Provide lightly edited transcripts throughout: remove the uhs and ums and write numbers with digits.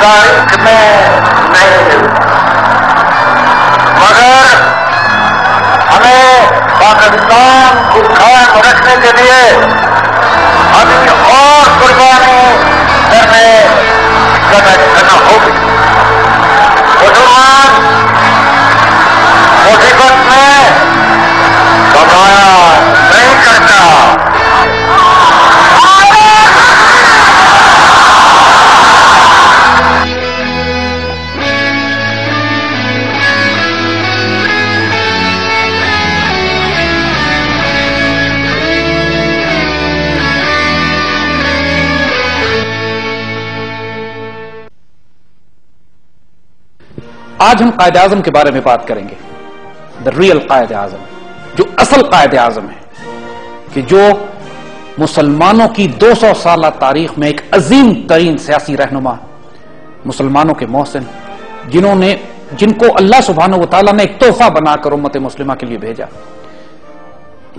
تاریخ میں نہیں ملتا، مگر ہمیں پاکستان کو قائم رکھنے کے لیے ابھی اور قربانی کرنا ہوگی۔ مسلمان مصیبت میں بغایا نہیں کرتا۔ آج ہم قائد اعظم کے بارے میں بات کریں گے، دا ریئل قائد اعظم، جو اصل قائد اعظم ہے، کہ جو مسلمانوں کی 200 سالہ تاریخ میں ایک عظیم ترین سیاسی رہنما، مسلمانوں کے محسن، جن کو اللہ سبحانہ و تعالیٰ نے ایک تحفہ بنا کر امت مسلمہ کے لیے بھیجا۔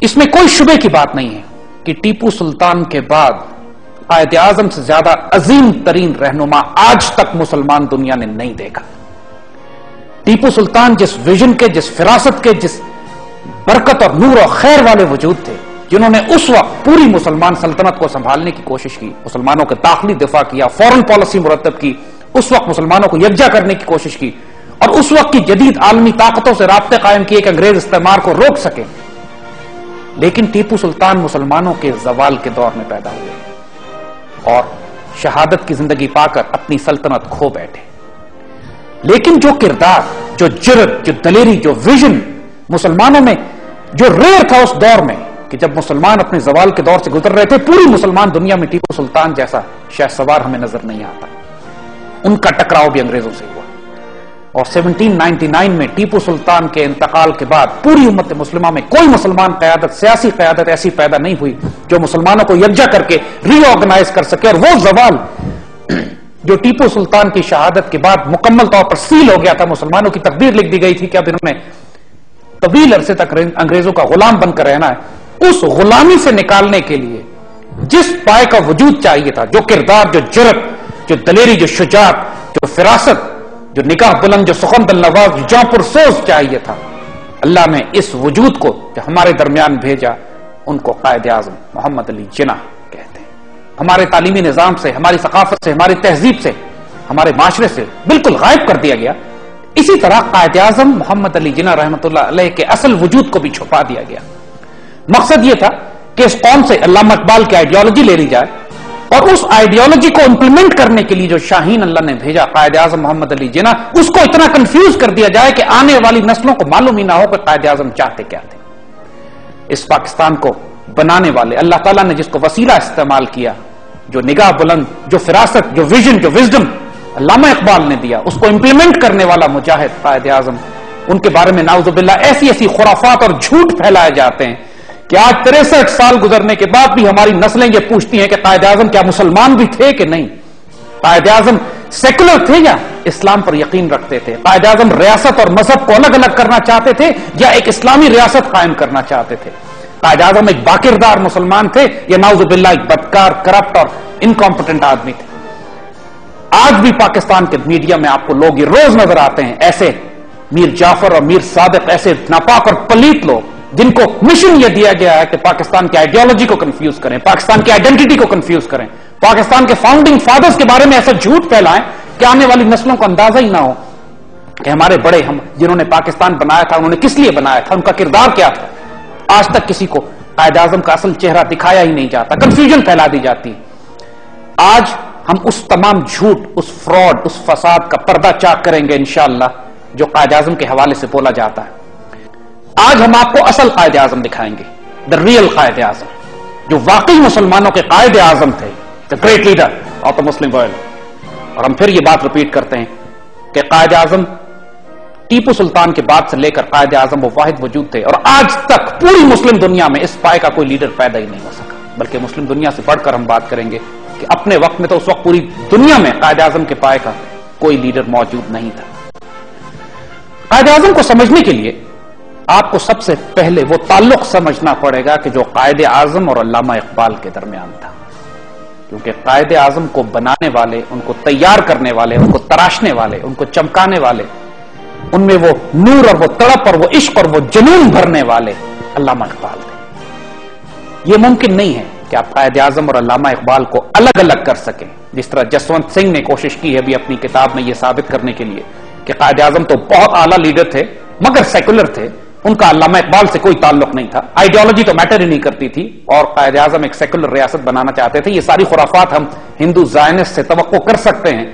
اس میں کوئی شبے کی بات نہیں ہے کہ ٹیپو سلطان کے بعد قائد اعظم سے زیادہ عظیم ترین رہنما آج تک مسلمان دنیا نے نہیں دیکھا۔ ٹیپو سلطان جس ویژن کے، جس فراست کے، جس برکت اور نور اور خیر والے وجود تھے، جنہوں نے اس وقت پوری مسلمان سلطنت کو سنبھالنے کی کوشش کی، مسلمانوں کے داخلی دفاع کیا، فورن پالیسی مرتب کی، اس وقت مسلمانوں کو یکجا کرنے کی کوشش کی، اور اس وقت کی جدید عالمی طاقتوں سے رابطے قائم کیے کہ انگریز استعمار کو روک سکے۔ لیکن ٹیپو سلطان مسلمانوں کے زوال کے دور میں پیدا ہوئے اور شہادت کی زندگی پا کر اپنی سلطنت کھو بیٹھے۔ لیکن جو کردار، جو جرت، جو دلیری، جو ویژن مسلمانوں میں جو ریئر تھا اس دور میں، کہ جب مسلمان اپنے زوال کے دور سے گزر رہے تھے، پوری مسلمان دنیا میں ٹیپو سلطان جیسا شہ سوار ہمیں نظر نہیں آتا۔ ان کا ٹکراؤ بھی انگریزوں سے ہوا، اور 1799 میں ٹیپو سلطان کے انتقال کے بعد پوری امت مسلمہ میں کوئی مسلمان قیادت، سیاسی قیادت ایسی پیدا نہیں ہوئی جو مسلمانوں کو یکجا کر کے ری آرگنائز کر سکے، اور وہ زوال جو ٹیپو سلطان کی شہادت کے بعد مکمل طور پر سیل ہو گیا تھا، مسلمانوں کی تقدیر لکھ دی گئی تھی کہ اب انہوں نے طویل عرصے تک انگریزوں کا غلام بن کر رہنا ہے، اس غلامی سے نکالنے کے لیے جس پائے کا وجود چاہیے تھا، جو کردار، جو جرت، جو دلیری، جو شجاعت، جو فراست، جو نگاہ بلند، جو سخن دل نواز، جو جاں پرسوز چاہیے تھا، اللہ نے اس وجود کو جو ہمارے درمیان بھیجا، ان کو قائد اعظم محمد علی جناح کہتے ہیں۔ ہمارے تعلیمی نظام سے، ہماری ثقافت سے، ہماری تہذیب سے، ہمارے معاشرے سے بالکل غائب کر دیا گیا۔ اسی طرح قائد اعظم محمد علی جناح رحمۃ اللہ علیہ کے اصل وجود کو بھی چھپا دیا گیا۔ مقصد یہ تھا کہ اس قوم سے علامہ اقبال کی آئیڈیالوجی لے لی جائے، اور اس آئیڈیالوجی کو امپلیمنٹ کرنے کے لیے جو شاہین اللہ نے بھیجا قائد اعظم محمد علی جناح، اس کو اتنا کنفیوز کر دیا جائے کہ آنے والی نسلوں کو معلوم ہی نہ ہو کہ قائد اعظم چاہتے کیا تھے۔ اس پاکستان کو بنانے والے اللہ تعالیٰ نے جس کو وسیلہ استعمال کیا، جو نگاہ بلند، جو فراست، جو ویژن، جو وزڈم علامہ اقبال نے دیا، اس کو امپلیمنٹ کرنے والا مجاہد قائد اعظم، ان کے بارے میں نعوذ باللہ ایسی ایسی خرافات اور جھوٹ پھیلائے جاتے ہیں کہ آج 63 سال گزرنے کے بعد بھی ہماری نسلیں یہ پوچھتی ہیں کہ قائد اعظم کیا مسلمان بھی تھے کہ نہیں؟ قائد اعظم سیکولر تھے یا اسلام پر یقین رکھتے تھے؟ قائد اعظم ریاست اور مذہب کو الگ الگ کرنا چاہتے تھے یا ایک اسلامی ریاست قائم کرنا چاہتے تھے؟ قائد اعظم ایک باکردار مسلمان تھے یا نعوذ باللہ ایک بدکار، کرپٹ اور انکمپٹنٹ آدمی تھے؟ آج بھی پاکستان کے میڈیا میں آپ کو لوگ یہ روز نظر آتے ہیں، ایسے میر جعفر اور میر صادق، ایسے ناپاک اور پلیت لوگ جن کو مشن یہ دیا گیا ہے کہ پاکستان کی آئیڈیالوجی کو کنفیوز کریں، پاکستان کی آئیڈینٹی کو کنفیوز کریں، پاکستان کے فاؤنڈنگ فادرز کے بارے میں ایسا جھوٹ پھیلائیں کہ آنے والی نسلوں کو اندازہ ہی نہ ہو کہ ہمارے بڑے، جنہوں نے پاکستان بنایا تھا، انہوں نے کس لیے بنایا تھا، ان کا کردار کیا تھا۔ آج تک کسی کو قائد اعظم کا اصل چہرہ دکھایا ہی نہیں جاتا، کنفیوژن پھیلا دی جاتی۔ آج ہم اس تمام جھوٹ، اس فراڈ، اس فساد کا پردہ چاک کریں گے انشاءاللہ جو قائد اعظم کے حوالے سے بولا جاتا ہے۔ آج ہم آپ کو اصل قائد اعظم دکھائیں گے، دا ریئل قائد اعظم، جو واقعی مسلمانوں کے قائد اعظم تھے، the great leader of the Muslim world. اور ہم پھر یہ بات ریپیٹ کرتے ہیں کہ قائد اعظم ٹیپو سلطان کے بعد سے لے کر قائد اعظم وہ واحد وجود تھے، اور آج تک پوری مسلم دنیا میں اس پائے کا کوئی لیڈر پیدا ہی نہیں ہو سکا۔ بلکہ مسلم دنیا سے بڑھ کر ہم بات کریں گے کہ اپنے وقت میں تو اس وقت پوری دنیا میں قائد اعظم کے پائے کا کوئی لیڈر موجود نہیں تھا۔ قائد اعظم کو سمجھنے کے لیے آپ کو سب سے پہلے وہ تعلق سمجھنا پڑے گا کہ جو قائد اعظم اور علامہ اقبال کے درمیان تھا۔ کیونکہ قائد اعظم کو بنانے والے، ان کو تیار کرنے والے، ان کو تراشنے والے، ان کو چمکانے والے، ان میں وہ نور اور وہ تڑپ اور وہ عشق اور وہ جنون بھرنے والے علامہ اقبال تھے۔ یہ ممکن نہیں ہے کہ آپ قائد اعظم اور علامہ اقبال کو الگ الگ کر سکیں، جس طرح جسونت سنگھ نے کوشش کی ہے بھی اپنی کتاب میں یہ ثابت کرنے کے لیے کہ قائد اعظم تو بہت اعلیٰ لیڈر تھے مگر سیکولر تھے، ان کا علامہ اقبال سے کوئی تعلق نہیں تھا، آئیڈیالوجی تو میٹر ہی نہیں کرتی تھی، اور قائد اعظم ایک سیکولر ریاست بنانا چاہتے تھے۔ یہ ساری خرافات ہم ہندو زائنسٹ سے توقع کر سکتے ہیں،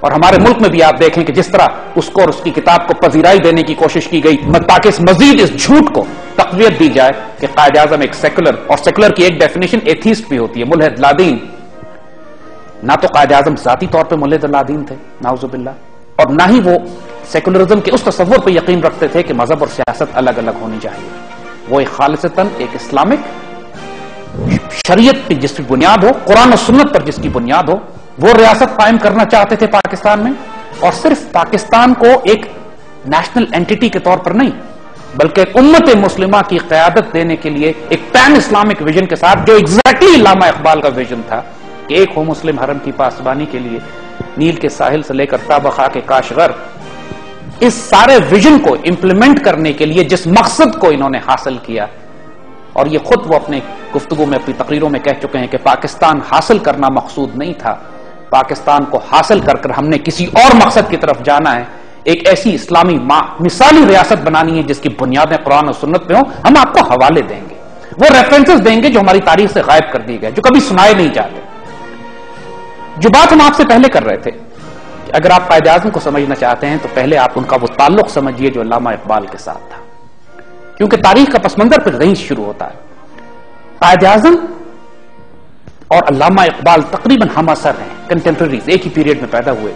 اور ہمارے ملک میں بھی آپ دیکھیں کہ جس طرح اس کو اور اس کی کتاب کو پذیرائی دینے کی کوشش کی گئی تاکہ مزید اس جھوٹ کو تقویت دی جائے کہ قائد اعظم ایک سیکولر، اور سیکولر کی ایک ڈیفینیشن ایتھیسٹ بھی ہوتی ہے، ملحد لا دین۔ نہ تو قائد اعظم ذاتی طور پہ ملحد لا دین تھے نعوذ باللہ، اور نہ ہی وہ سیکولرزم کے اس تصور پہ یقین رکھتے تھے کہ مذہب اور سیاست الگ الگ ہونی چاہیے۔ وہ ایک خالصتاً ایک اسلامک شریعت کی جس کی بنیاد ہو، قرآن و سنت پر جس کی بنیاد ہو، وہ ریاست قائم کرنا چاہتے تھے پاکستان میں، اور صرف پاکستان کو ایک نیشنل اینٹی کے طور پر نہیں بلکہ امت مسلمہ کی قیادت دینے کے لیے ایک پین اسلامک ویژن کے ساتھ، جو ایگزیکٹلی علامہ اقبال کا ویژن تھا کہ ایک ہو مسلم حرم کی پاسبانی کے لیے نیل کے ساحل سے لے کر تابخا کے کاشغر۔ اس سارے ویژن کو امپلیمنٹ کرنے کے لیے جس مقصد کو انہوں نے حاصل کیا، اور یہ خود وہ اپنے گفتگو میں اپنی تقریروں میں کہہ چکے ہیں کہ پاکستان حاصل کرنا مقصود نہیں تھا، پاکستان کو حاصل کر کر ہم نے کسی اور مقصد کی طرف جانا ہے، ایک ایسی اسلامی مثالی ریاست بنانی ہے جس کی بنیادیں قرآن و سنت پہ ہوں۔ ہم آپ کو حوالے دیں گے، وہ ریفرنسز دیں گے جو ہماری تاریخ سے غائب کر دیے گئے، جو کبھی سنائے نہیں جاتے۔ جو بات ہم آپ سے پہلے کر رہے تھے کہ اگر آپ قائد اعظم کو سمجھنا چاہتے ہیں تو پہلے آپ ان کا وہ تعلق سمجھیے جو علامہ اقبال کے ساتھ تھا، کیونکہ تاریخ کا پس منظر پھر وہیں شروع ہوتا ہے۔ قائد اعظم اور علامہ اقبال تقریباً ہم اثر ہیں، کنٹمپریریز، ایک ہی پیریڈ میں پیدا ہوئے،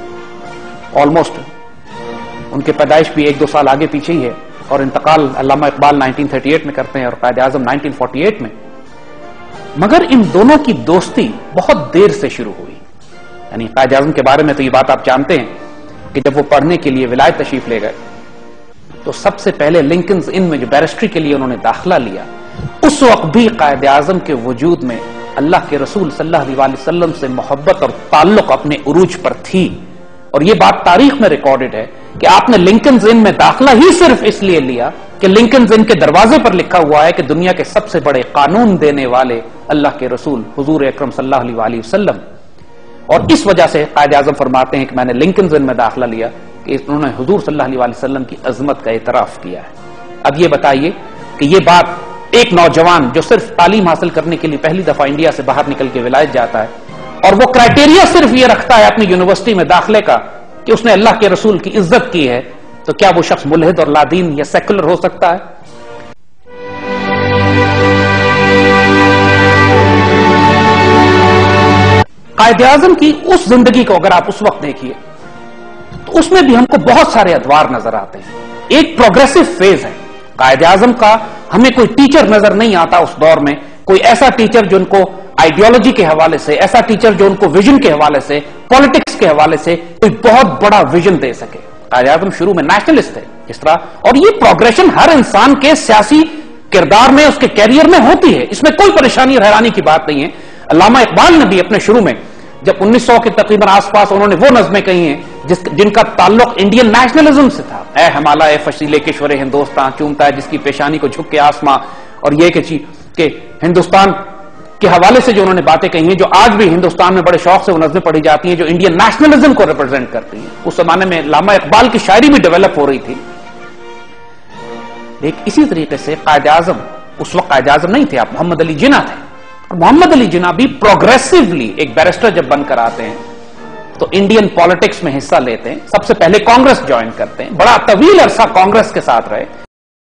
آلموسٹ ان کے پیدائش بھی 1-2 سال آگے پیچھے ہی ہے، اور انتقال علامہ اقبال 1938 میں کرتے ہیں اور قائد اعظم 1948 میں۔ مگر ان دونوں کی دوستی بہت دیر سے شروع ہوئی، یعنی قائد اعظم کے بارے میں تو یہ بات آپ جانتے ہیں کہ جب وہ پڑھنے کے لیے ولایت تشریف لے گئے تو سب سے پہلے لنکنز ان میں جو بیرسٹری کے لیے انہوں نے داخلہ لیا، اس وقت بھی قائد اعظم کے وجود میں اللہ کے رسول صلی اللہ علیہ وسلم سے محبت اور تعلق اپنے عروج پر تھی، اور یہ بات تاریخ میں ریکارڈڈ ہے کہ آپ نے لنکنز ان میں داخلہ ہی صرف اس لیے لیا کہ لنکنز ان کے دروازے پر لکھا ہوا ہے کہ دنیا کے سب سے بڑے قانون دینے والے اللہ کے رسول حضور اکرم صلی اللہ علیہ وسلم، اور اس وجہ سے قائد اعظم فرماتے ہیں کہ میں نے لنکنز ان میں داخلہ لیا کہ انہوں نے حضور صلی اللہ علیہ وسلم کی عظمت کا اعتراف کیا ہے۔ اب یہ بتائیے کہ یہ بات ایک نوجوان جو صرف تعلیم حاصل کرنے کے لیے پہلی دفعہ انڈیا سے باہر نکل کے ولایت جاتا ہے، اور وہ کرائٹیریا صرف یہ رکھتا ہے اپنی یونیورسٹی میں داخلے کا کہ اس نے اللہ کے رسول کی عزت کی ہے، تو کیا وہ شخص ملحد اور لادین یا سیکولر ہو سکتا ہے؟ قائد اعظم کی اس زندگی کو اگر آپ اس وقت دیکھیے تو اس میں بھی ہم کو بہت سارے ادوار نظر آتے ہیں۔ ایک پروگریسو فیز ہے قائد اعظم کا، ہمیں کوئی ٹیچر نظر نہیں آتا اس دور میں، کوئی ایسا ٹیچر جو ان کو آئیڈیالوجی کے حوالے سے، ایسا ٹیچر جو ان کو ویژن کے حوالے سے، پالیٹکس کے حوالے سے کوئی بہت بڑا ویژن دے سکے۔ قائد اعظم شروع میں نیشنلسٹ تھے اس طرح، اور یہ پروگریشن ہر انسان کے سیاسی کردار میں، اس کے کیریئر میں ہوتی ہے، اس میں کوئی پریشانی اور حیرانی کی بات نہیں ہے۔ علامہ اقبال نے بھی اپنے شروع میں جب 1900 کے تقریباً آس پاس انہوں نے وہ نظمیں کہی ہیں جن کا تعلق انڈین نیشنلزم سے تھا، اے ہمالیہ فصیلے کشور ہندوستان چومتا ہے جس کی پیشانی کو جھک کے آسماں، اور یہ کہ ہندوستان کے حوالے سے جو انہوں نے باتیں کہی ہیں جو آج بھی ہندوستان میں بڑے شوق سے وہ نظمیں پڑھی جاتی ہیں جو انڈین نیشنلزم کو ریپرزینٹ کرتی ہیں۔ اس زمانے میں علامہ اقبال کی شاعری بھی ڈیولپ ہو رہی تھی۔ لیکن اسی طریقے سے قائد اعظم اس وقت قائد اعظم نہیں تھے، آپ محمد علی جناح تھے، اور محمد علی جناح بھی پروگریسولی ایک بیرسٹر جب بن کر آتے ہیں تو انڈین پالیٹکس میں حصہ لیتے ہیں، سب سے پہلے کانگریس جوائن کرتے ہیں، بڑا طویل عرصہ کانگریس کے ساتھ رہے،